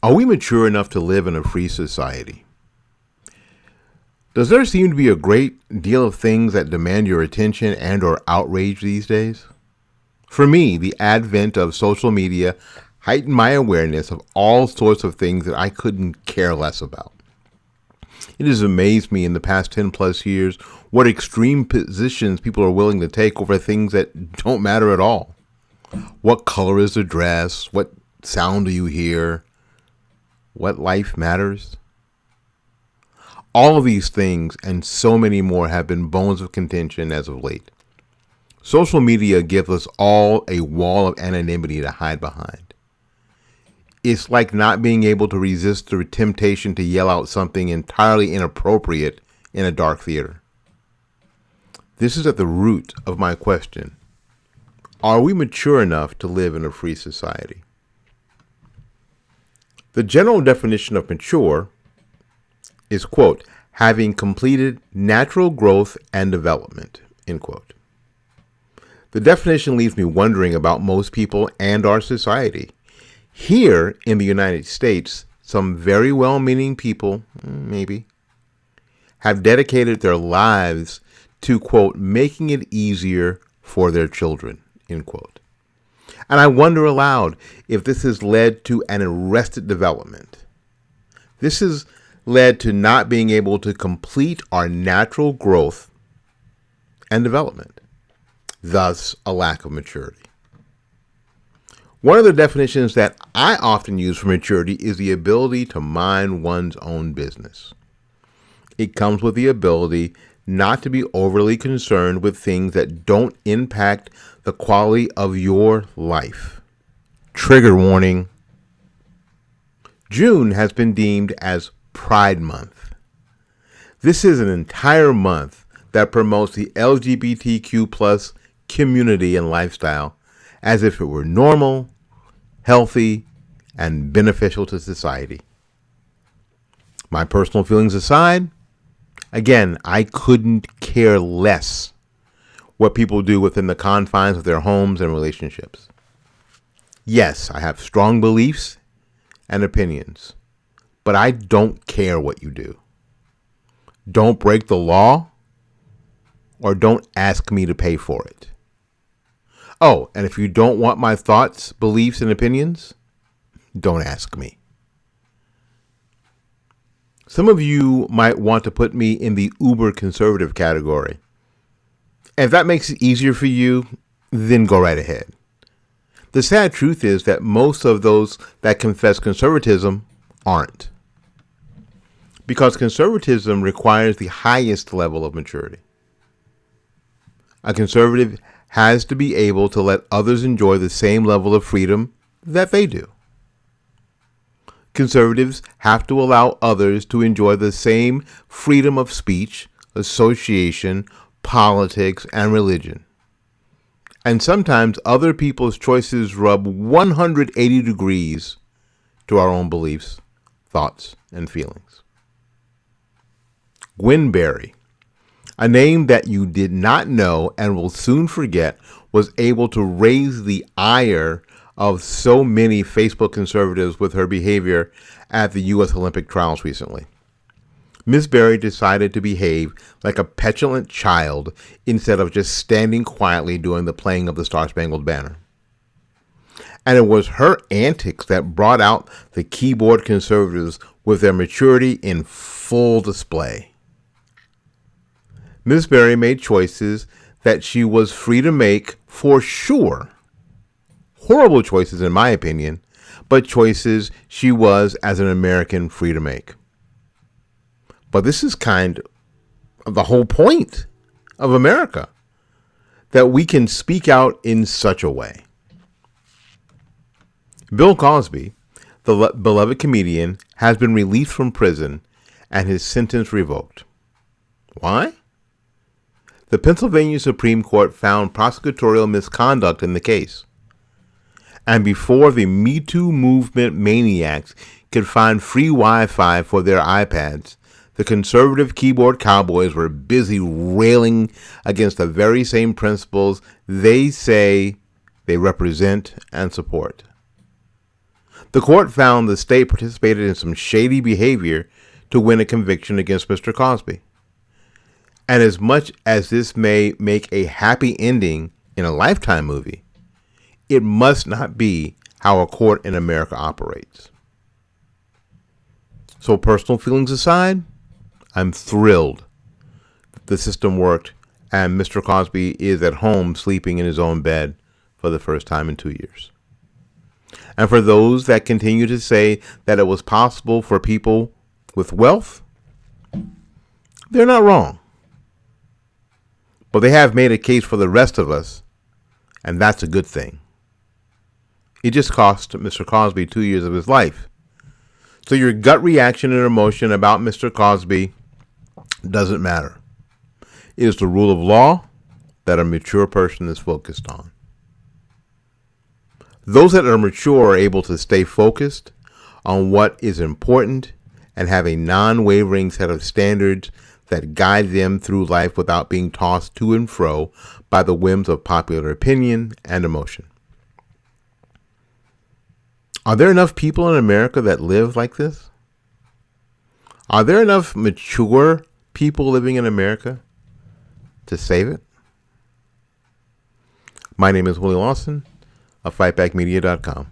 Are we mature enough to live in a free society? Does there seem to be a great deal of things that demand your attention and or outrage these days? For me, the advent of social media heightened my awareness of all sorts of things that I couldn't care less about. It has amazed me in the past 10 plus years what extreme positions people are willing to take over things that don't matter at all. What color is the dress? What sound do you hear? What life matters? All of these things and so many more have been bones of contention as of late. Social media gives us all a wall of anonymity to hide behind. It's like not being able to resist the temptation to yell out something entirely inappropriate in a dark theater. This is at the root of my question. Are we mature enough to live in a free society? The general definition of mature is, quote, having completed natural growth and development, end quote. The definition leaves me wondering about most people and our society. Here in the United States, some very well-meaning people, maybe, have dedicated their lives to, quote, making it easier for their children, end quote. And I wonder aloud if this has led to an arrested development. This has led to not being able to complete our natural growth and development, thus a lack of maturity. One of the definitions that I often use for maturity is the ability to mind one's own business. It comes with the ability not to be overly concerned with things that don't impact the quality of your life. Trigger warning. June has been deemed as Pride Month. This is an entire month that promotes the LGBTQ plus community and lifestyle as if it were normal, healthy, and beneficial to society. My personal feelings aside, again, I couldn't care less what people do within the confines of their homes and relationships. Yes, I have strong beliefs and opinions, but I don't care what you do. Don't break the law, or don't ask me to pay for it. Oh, and if you don't want my thoughts, beliefs, and opinions, don't ask me. Some of you might want to put me in the uber conservative category. If that makes it easier for you, then go right ahead. The sad truth is that most of those that confess conservatism aren't. Because conservatism requires the highest level of maturity. A conservative has to be able to let others enjoy the same level of freedom that they do. Conservatives have to allow others to enjoy the same freedom of speech, association, politics, and religion. And sometimes other people's choices rub 180 degrees to our own beliefs, thoughts, and feelings. Gwen Berry, a name that you did not know and will soon forget, was able to raise the ire of so many Facebook conservatives with her behavior at the U.S. Olympic trials recently. Ms. Berry decided to behave like a petulant child instead of just standing quietly during the playing of the Star-Spangled Banner. And it was her antics that brought out the keyboard conservatives with their maturity in full display. Ms. Berry made choices that she was free to make, for sure. Horrible choices, in my opinion, but choices she was, as an American, free to make. But this is kind of the whole point of America, that we can speak out in such a way. Bill Cosby, the beloved comedian, has been released from prison and his sentence revoked. Why? The Pennsylvania Supreme Court found prosecutorial misconduct in the case. And before the Me Too movement maniacs could find free Wi-Fi for their iPads, the conservative keyboard cowboys were busy railing against the very same principles they say they represent and support. The court found the state participated in some shady behavior to win a conviction against Mr. Cosby. And as much as this may make a happy ending in a Lifetime movie, it must not be how a court in America operates. So, personal feelings aside, I'm thrilled that the system worked and Mr. Cosby is at home sleeping in his own bed for the first time in 2 years. And for those that continue to say that it was possible for people with wealth, they're not wrong. But they have made a case for the rest of us, and that's a good thing. It just cost Mr. Cosby 2 years of his life. So your gut reaction and emotion about Mr. Cosby doesn't matter. It is the rule of law that a mature person is focused on. Those that are mature are able to stay focused on what is important and have a non-wavering set of standards that guide them through life without being tossed to and fro by the whims of popular opinion and emotion. Are there enough people in America that live like this? Are there enough mature people living in America to save it? My name is Willie Lawson of FightbackMedia.com.